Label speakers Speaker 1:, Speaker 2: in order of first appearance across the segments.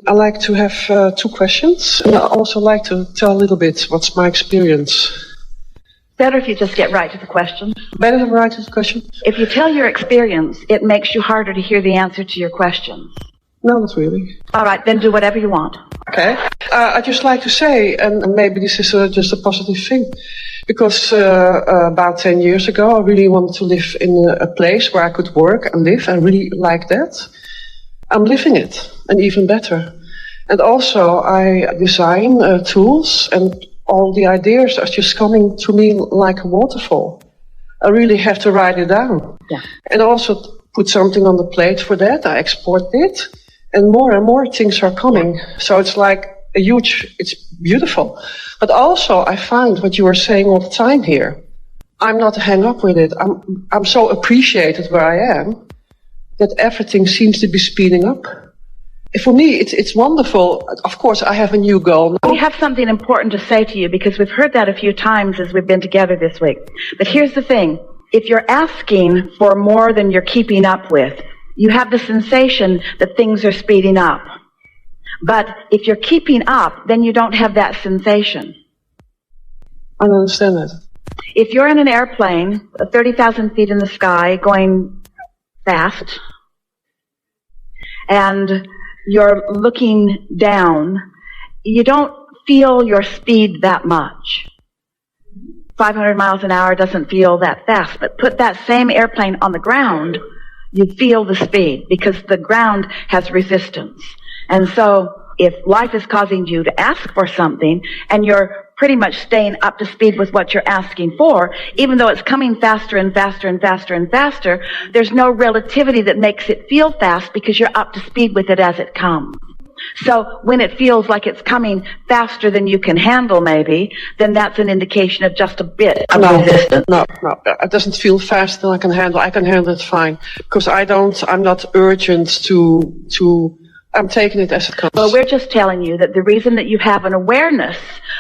Speaker 1: I like to have 2 questions, and I also like to tell a little bit what's my experience.
Speaker 2: Better if you just get right to the question.
Speaker 1: Better than right to the question?
Speaker 2: If you tell your experience, it makes you harder to hear the answer to your questions.
Speaker 1: No, not really.
Speaker 2: All right, then do whatever you want.
Speaker 1: Okay. I'd just like to say, and maybe this is just a positive thing, because about 10 years ago, I really wanted to live in a place where I could work and live. I really like that. I'm living it, and even better. And also, I design tools, and all the ideas are just coming to me like a waterfall. I really have to write it down.
Speaker 2: Yeah.
Speaker 1: And also put something on the plate for that. I export it. And more things are coming. So it's like it's beautiful. But also I find what you were saying all the time here. I'm not hang up with it. I'm so appreciated where I am that everything seems to be speeding up. For me, it's wonderful. Of course, I have a new goal now.
Speaker 2: We have something important to say to you because we've heard that a few times as we've been together this week. But here's the thing. If you're asking for more than you're keeping up with, you have the sensation that things are speeding up. But if you're keeping up, then you don't have that sensation.
Speaker 1: I don't understand that.
Speaker 2: If you're in an airplane, 30,000 feet in the sky, going fast, and you're looking down, you don't feel your speed that much. 500 miles an hour doesn't feel that fast, but put that same airplane on the ground, you feel the speed because the ground has resistance. And so if life is causing you to ask for something and you're pretty much staying up to speed with what you're asking for, even though it's coming faster and faster and faster and faster, there's no relativity that makes it feel fast because you're up to speed with it as it comes. So when it feels like it's coming faster than you can handle maybe, then that's an indication of just a bit of resistance.
Speaker 1: No, it doesn't feel faster than I can handle. I can handle it fine because I'm not urgent to I'm taking it as it comes.
Speaker 2: Well, we're just telling you that the reason that you have an awareness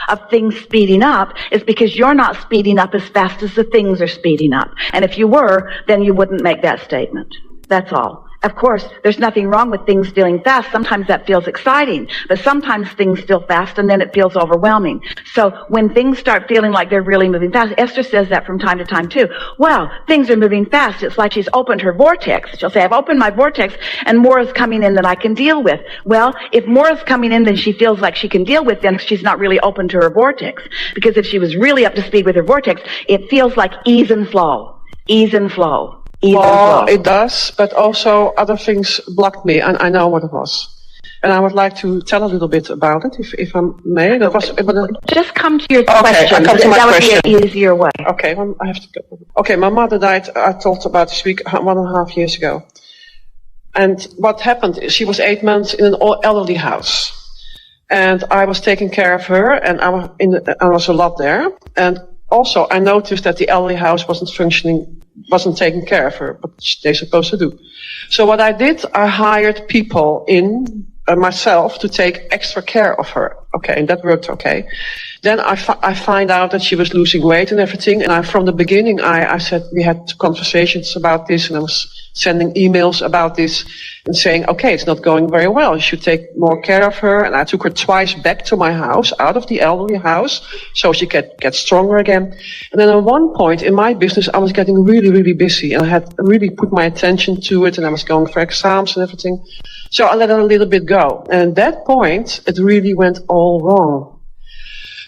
Speaker 2: of things speeding up is because you're not speeding up as fast as the things are speeding up. And if you were, then you wouldn't make that statement. That's all. Of course, there's nothing wrong with things feeling fast. Sometimes that feels exciting, but sometimes things feel fast and then it feels overwhelming. So when things start feeling like they're really moving fast, Esther says that from time to time too. Wow, things are moving fast. It's like she's opened her vortex. She'll say, I've opened my vortex and more is coming in than I can deal with. Well, if more is coming in than she feels like she can deal with, then she's not really open to her vortex. Because if she was really up to speed with her vortex, it feels like ease and flow. Ease and flow.
Speaker 1: Well, it does, but also other things blocked me, and I know what it was. And I would like to tell a little bit about it, if I may.
Speaker 2: Just come to your question.
Speaker 1: I come to my question.
Speaker 2: That would be an easier way.
Speaker 1: Okay, well, I have to go. Okay, my mother died, I talked about this week, 1.5 years ago. And what happened is she was 8 months in an elderly house. And I was taking care of her, and I was a lot there. And also, I noticed that the elderly house wasn't taking care of her, but they're supposed to do. So what I did, I hired people in myself to take extra care of her. Okay, and that worked okay. Then I find out that she was losing weight and everything, and from the beginning I said we had conversations about this, and I was sending emails about this and saying, okay, it's not going very well. You should take more care of her. And I took her twice back to my house, out of the elderly house, so she could get stronger again. And then at one point in my business, I was getting really, really busy, and I had really put my attention to it, and I was going for exams and everything. So I let it a little bit go. And at that point, it really went all wrong.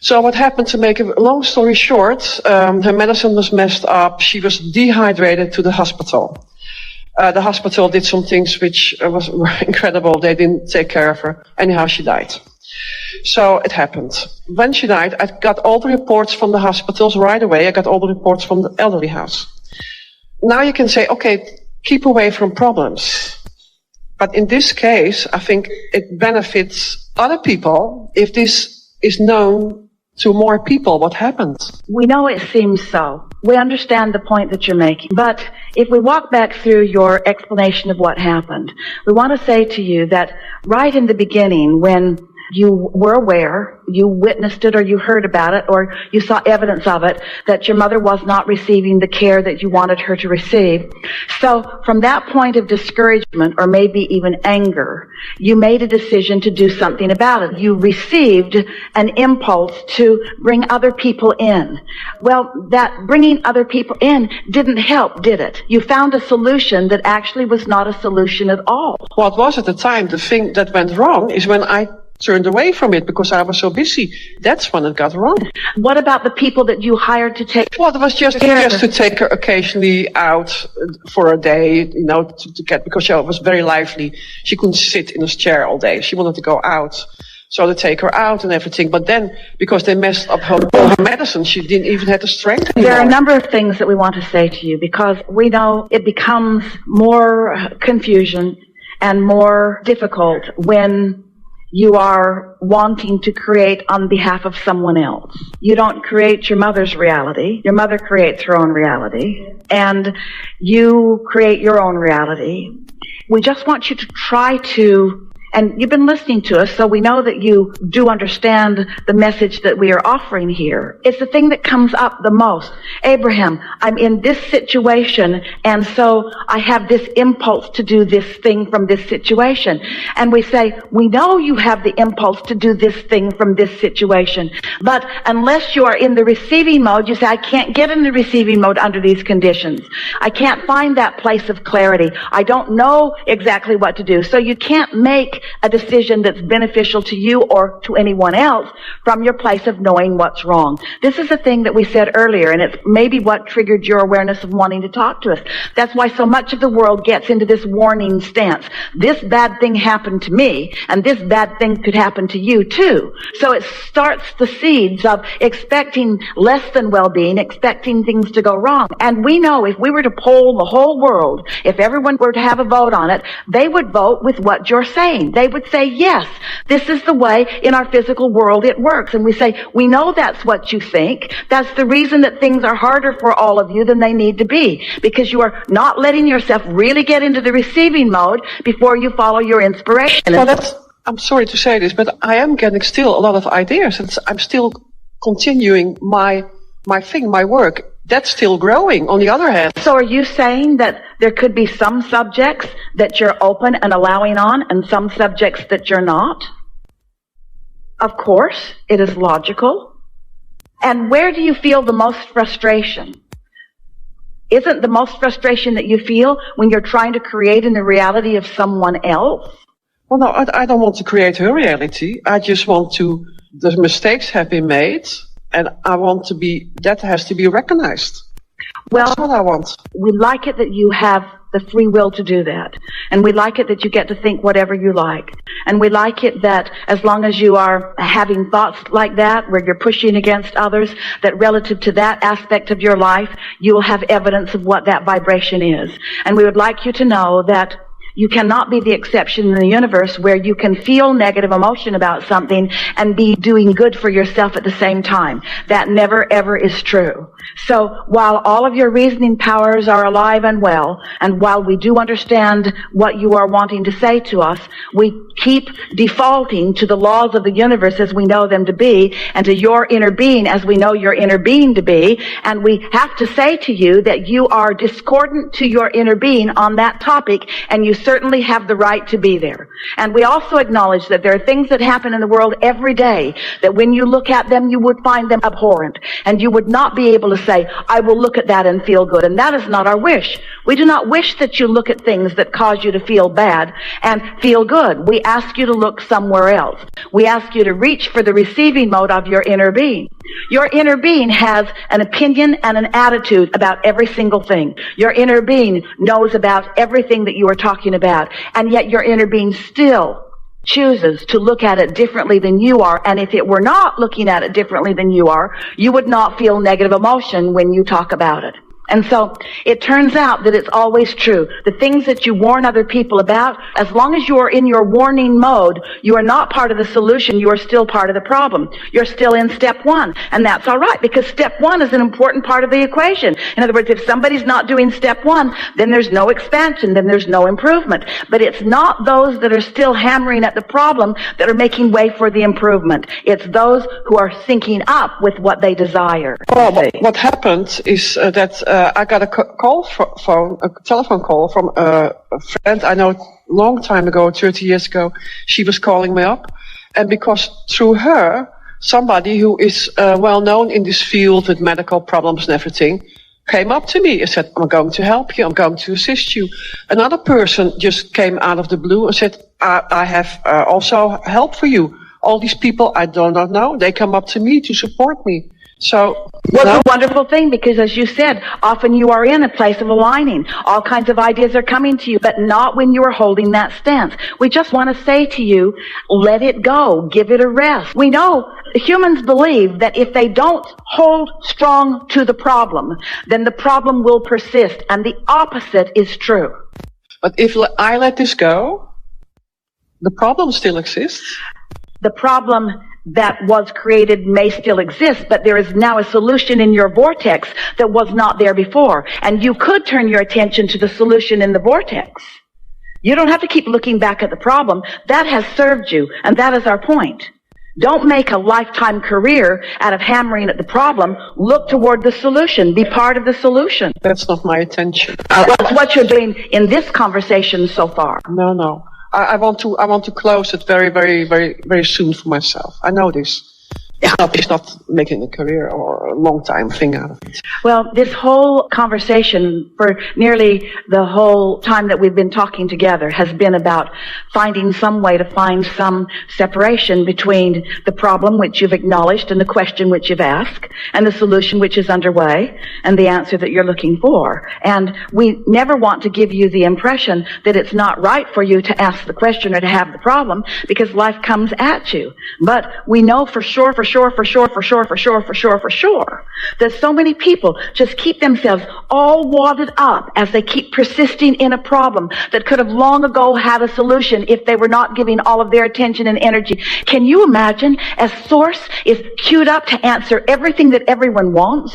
Speaker 1: So what happened, to make a long story short, her medicine was messed up. She was dehydrated to the hospital. The hospital did some things which were incredible. They didn't take care of her. Anyhow, she died. So it happened. When she died, I got all the reports from the hospitals right away. I got all the reports from the elderly house. Now you can say, okay, keep away from problems. But in this case, I think it benefits other people if this is known to more people what happened.
Speaker 2: We know it seems so. We understand the point that you're making. But if we walk back through your explanation of what happened, we want to say to you that right in the beginning, when you were aware, you witnessed it or you heard about it or you saw evidence of it, that your mother was not receiving the care that you wanted her to receive. So from that point of discouragement or maybe even anger, you made a decision to do something about it. You received an impulse to bring other people in. Well, that bringing other people in didn't help, did it? You found a solution that actually was not a solution at all.
Speaker 1: What was at the time the thing that went wrong is when I turned away from it because I was so busy. That's when it got wrong.
Speaker 2: What about the people that you hired to take?
Speaker 1: Well, it was just to take her occasionally out for a day, to get, because she was very lively. She couldn't sit in a chair all day. She wanted to go out. So they take her out and everything. But then, because they messed up all her medicine, she didn't even have the strength anymore.
Speaker 2: There are a number of things that we want to say to you because we know it becomes more confusion and more difficult when you are wanting to create on behalf of someone else. You don't create your mother's reality. Your mother creates her own reality. And you create your own reality. We just want you to try to, and you've been listening to us, so we know that you do understand the message that we are offering here. It's the thing that comes up the most. Abraham, I'm in this situation, and so I have this impulse to do this thing from this situation. And we say, we know you have the impulse to do this thing from this situation, but unless you are in the receiving mode, you say, I can't get in the receiving mode under these conditions. I can't find that place of clarity. I don't know exactly what to do. So you can't make a decision that's beneficial to you or to anyone else from your place of knowing what's wrong. This is the thing that we said earlier, and it's maybe what triggered your awareness of wanting to talk to us. That's why so much of the world gets into this warning stance. This bad thing happened to me, and this bad thing could happen to you too. So it starts the seeds of expecting less than well-being, expecting things to go wrong. And we know if we were to poll the whole world, if everyone were to have a vote on it, they would vote with what you're saying. They would say, yes, this is the way in our physical world it works. And we say, we know that's what you think. That's the reason that things are harder for all of you than they need to be, because you are not letting yourself really get into the receiving mode before you follow your inspiration.
Speaker 1: Well, I'm sorry to say this, but I am getting still a lot of ideas. I'm still continuing my thing, my work. That's still growing, on the other hand.
Speaker 2: So are you saying that there could be some subjects that you're open and allowing on and some subjects that you're not? Of course, it is logical. And where do you feel the most frustration? Isn't the most frustration that you feel when you're trying to create in the reality of someone else?
Speaker 1: Well, no, I don't want to create her reality. I just want to, the mistakes have been made. And I want to be, that has to be recognized.
Speaker 2: Well,
Speaker 1: that's what I want.
Speaker 2: We like it that you have the free will to do that. And we like it that you get to think whatever you like. And we like it that as long as you are having thoughts like that, where you're pushing against others, that relative to that aspect of your life, you will have evidence of what that vibration is. And we would like you to know that you cannot be the exception in the universe where you can feel negative emotion about something and be doing good for yourself at the same time. That never ever is true. So while all of your reasoning powers are alive and well, and while we do understand what you are wanting to say to us, we keep defaulting to the laws of the universe as we know them to be, and to your inner being as we know your inner being to be, and we have to say to you that you are discordant to your inner being on that topic, and you certainly have the right to be there. And we also acknowledge that there are things that happen in the world every day that when you look at them, you would find them abhorrent, and you would not be able to say, I will look at that and feel good. And that is not our wish. We do not wish that you look at things that cause you to feel bad and feel good. We ask you to look somewhere else. We ask you to reach for the receiving mode of your inner being. Your inner being has an opinion and an attitude about every single thing. Your inner being knows about everything that you are talking about, and yet your inner being still chooses to look at it differently than you are. And if it were not looking at it differently than you are, you would not feel negative emotion when you talk about it. And so it turns out that it's always true. The things that you warn other people about, as long as you are in your warning mode, you are not part of the solution. You are still part of the problem. You're still in step one. And that's all right, because step one is an important part of the equation. In other words, if somebody's not doing step one, then there's no expansion, then there's no improvement. But it's not those that are still hammering at the problem that are making way for the improvement. It's those who are syncing up with what they desire.
Speaker 1: Well, what happened is that I got a telephone call from a friend I know a long time ago, 30 years ago. She was calling me up, and because through her, somebody who is well known in this field with medical problems and everything came up to me and said, I'm going to help you, I'm going to assist you. Another person just came out of the blue and said, I have also help for you. All these people I do not know, they come up to me to support me. So,
Speaker 2: well, it's a wonderful thing, because as you said, often you are in a place of aligning. All kinds of ideas are coming to you, but not when you are holding that stance. We just want to say to you, let it go. Give it a rest. We know humans believe that if they don't hold strong to the problem, then the problem will persist, and the opposite is true.
Speaker 1: But if I let this go, the problem still exists.
Speaker 2: The problem that was created may still exist, but there is now a solution in your vortex that was not there before. And you could turn your attention to the solution in the vortex. You don't have to keep looking back at the problem. That has served you, and that is our point. Don't make a lifetime career out of hammering at the problem. Look toward the solution. Be part of the solution.
Speaker 1: That's not my intention.
Speaker 2: Well, it's what you're doing in this conversation so far.
Speaker 1: No. I want to close it very, very, very, very soon for myself. I know this. It's not making a career or a long time thing out of it.
Speaker 2: Well, this whole conversation for nearly the whole time that we've been talking together has been about finding some way to find some separation between the problem which you've acknowledged and the question which you've asked and the solution which is underway and the answer that you're looking for. And we never want to give you the impression that it's not right for you to ask the question or to have the problem, because life comes at you. But we know for sure that so many people just keep themselves all wadded up as they keep persisting in a problem that could have long ago had a solution if they were not giving all of their attention and energy. Can you imagine, as Source is queued up to answer everything that everyone wants,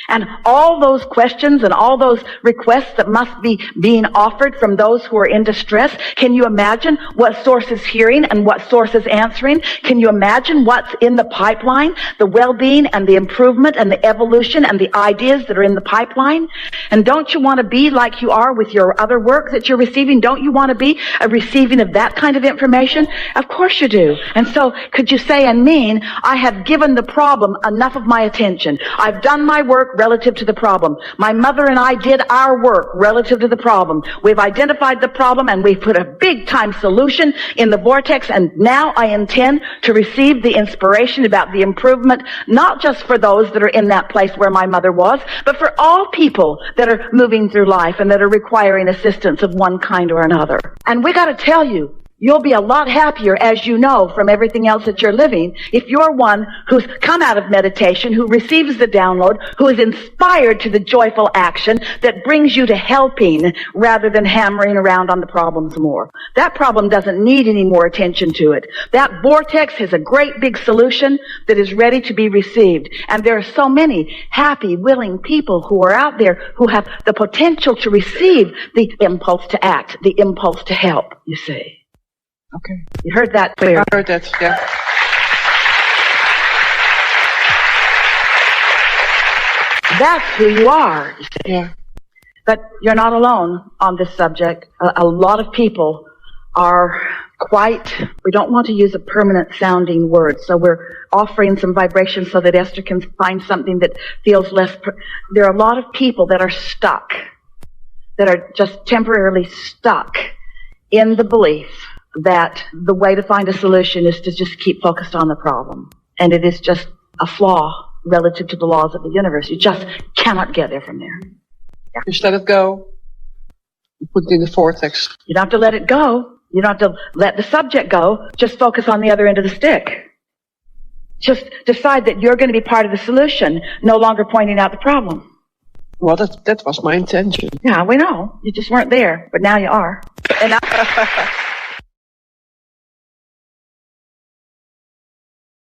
Speaker 2: and all those questions and all those requests that must be being offered from those who are in distress, can you imagine what Source is hearing and what Source is answering? Can you imagine what's in the pipeline, the well-being and the improvement and the evolution and the ideas that are in the pipeline? And don't you want to be like you are with your other work that you're receiving? Don't you want to be a receiving of that kind of information? Of course you do. And so could you say and mean, I have given the problem enough of my attention. I've done my work relative to the problem. My mother and I did our work relative to the problem. We've identified the problem and we've put a big time solution in the vortex, and now I intend to receive the inspiration about the improvement, not just for those that are in that place where my mother was, but for all people that are moving through life and that are requiring assistance of one kind or another. And we got to tell you, you'll be a lot happier, as you know, from everything else that you're living, if you're one who's come out of meditation, who receives the download, who is inspired to the joyful action that brings you to helping rather than hammering around on the problems more. That problem doesn't need any more attention to it. That vortex has a great big solution that is ready to be received. And there are so many happy, willing people who are out there who have the potential to receive the impulse to act, the impulse to help, you see.
Speaker 1: Okay.
Speaker 2: You heard that clearly.
Speaker 1: I heard that, yeah.
Speaker 2: That's who you are, you see.
Speaker 1: Yeah.
Speaker 2: But you're not alone on this subject. A lot of people are quite, we don't want to use a permanent sounding word, so we're offering some vibrations so that Esther can find something that feels less, there are a lot of people that are stuck, that are just temporarily stuck in the belief that the way to find a solution is to just keep focused on the problem. And it is just a flaw relative to the laws of the universe. You just cannot get there from there. Yeah.
Speaker 1: Just let it go. Put it in the vortex.
Speaker 2: You don't have to let it go. You don't have to let the subject go. Just focus on the other end of the stick. Just decide that you're going to be part of the solution, no longer pointing out the problem.
Speaker 1: Well, that was my intention.
Speaker 2: Yeah, we know. You just weren't there, but now you are. And